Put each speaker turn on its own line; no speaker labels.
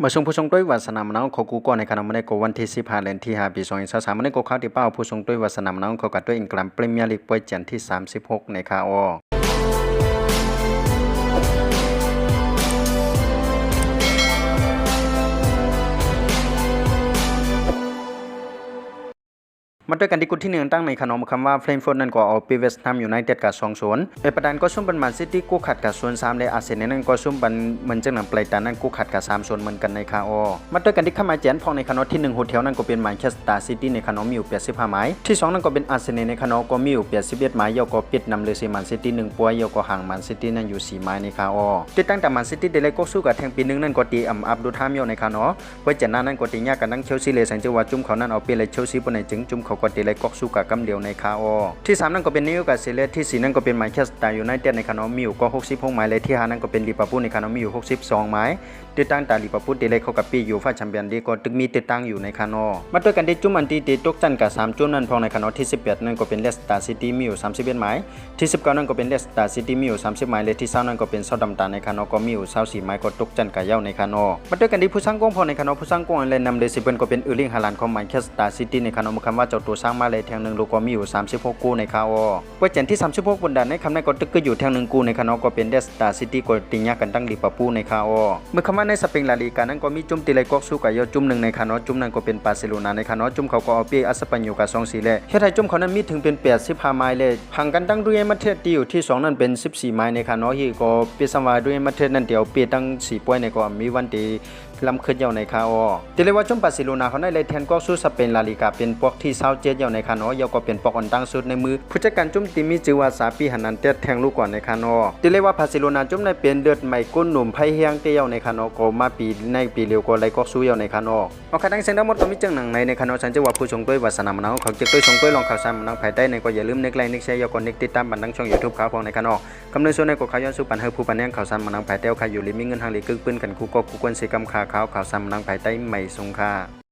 มาชงผู้ชงด้วยวัสนามน้องเขากูก่อนในขณะมันในกวันที่15เดือนที่5ปี2023มันในกข้าวที่เป้าผู้ชงด้วยวัสนามน้องเขากัดด้วยอังกฤษพรีเมียร์ลีกป่วยจันทร์ที่36ในคาอมาด้วยกันที่กุที่หนึ่งตั้งในขนมคำว่าเฟรนโฟร์นั่นก็เอาปีเวสต์แฮมยูไนเต็ดกับ2-0ประดานก็ซุ่มบันมันซิตี้กู้ขัดกับ0-3และอาร์เซนอลนั่นก็ซุ่มบันมันจังหนังปลายตานั่นกู้ขัดกับ3-0เหมือนกันในคาอมาด้วยกันที่เข้ามาแจนพองในขนมที่1โฮเทลนั่นก็เป็นแมนเชสเตอร์ซิตี้ในขนมมีอยู่85หมายที่2นั่นก็เป็นอาร์เซนอลในขนมก็มีอยู่81หมายเยาก็ปิดนำเลยซีมันซิตี้1ป่วยเยาก็ห่างมันซิตี้นั่นอยู่4หมายในคาอติดตั้งแต่มันซิตี้เดลัยก็สู้กับแทงปีนึงนั่นก็ตีอับดุลฮามเยาในขนมไว้เจนนั่นนั่นก็ตียากกันนั่งเชลซีเลยสังเกตว่าจุ่มเขานั่นเอาเปเลยเชลซีบนในจึงจุ่มเขาก็ตีเลยก็สู้กับกำเดียวในคาอที่3นั่นก็เป็นนิวคาสเซิลที่4นั่นก็เป็นแมนเชสเตอร์ยูไนเต็ดในขนมมีอยู่ก็66หมายเลยที่5นั่นก็เป็นลิเวอร์พูลในขนมมีอยู่62หมายติดตั้งแต่ลิเวอร์พูลเดลัยเข้ากับปียูฟ่าแชมเปี้ยนลีกก็ตึกมีติดตั้งอยู่ในคานอมาด้วยกันที่จุ่มอันที่ตกจันกับ3จุ่มนั่นพองในขนมที่18นั่นก็เป็นเลสเตอร์ซิตี้มีอยู่31หมายที่19นั่นก็เป็นเลสเตอร์ซิตี้มีอยู่30หมายเลยที่20นั่นก็เป็นเซาท์แฮมป์ตันในคานอก็มีอยู่24หมายก็ตกจันกับเย้าในคานอมาด้วยกันที่ผู้สร้างกองพอในคานอผู้สร้างกองเลยนำเลย10ก็เป็นเออร์ลิงฮาลันด์ของแมนเชสเตอร์ซิตี้ในคานอคำว่าเจ้าตัวสร้างมาเลยแทง1ลูกก็มีอยู่36กูในคาอว่าเจนที่36บนด่านในคำนั้นก็ตึกก็อยู่แทง1กูในคานอก็เป็นเลสเตอร์ซิตี้ก็ติงยากันตั้งลิเวอร์พูลในคาอเมื่อคำว่าในสเปนลาลีกานั้นก็มีจุ่มตีเลยก็สู้กับเยาจุ่ม1ในคานอจุ่มนั้นก็เป็นบาร์เซโลนาในคานอจุ่มเขาก็เอาเปียอัสปันอยู่กับ2-4เลยเฮ็ดให้จุ่มเขานั้นมีถึงเป็น85หมายเลยห่างกันตั้งด้วยมาเทศที่อยู่ที่2นั้นเป็น14หมายในคานอที่ก็เปียสวาด้วยมาเทศนั้นเดียวเปียตั้ง4ป่วยในก็มีวันที่ลำขึ้นเยาในคาอติเลยว่าจุ่มบาร์เซโลนาเขาได้เลยแทนก็สู้สเปนลาลีกาเป็นพวกที่27เยาในคานอเยาก็เป็นปอกอันตั้งสุดในมือผู้จัดการจุ่มทีมมีชื่อว่าซาปีหันนันเตแทงลูกก่อนในคานอติเลยว่าบาร์เซโลนาจุ่มในเป็นเดือดใหม่ก้นหนุ่มไพ่เฮียงเตียวในคานอก็มาปีในปีเร็วก็เลยก็สู้เยาในคานอเอาคันทั้งเส้นทั้งหมดก็มีจังหนังในคานอฉันจะว่าผู้ชงด้วยวาสนามนาวเขาจะด้วยชงด้วยลองข่าวสารมันนังภายใต้ในก็อย่าลืมนึกไลค์นึกแชร์ยกนึกติดตามบันดังช่อง YouTube ข่าวของในคานอกำเนิดส่วนในก็ข่าวย้อนสู่ปันเฮอผู้ปันแนงข่าวสารมันนังภายใต้ข่าวอยู่ลิมีเงินทางลีกึ่งปืนกันคู่ก็คู่ควรสิกรรมข่าวสารมันนังภายใต้ไม่สงค่า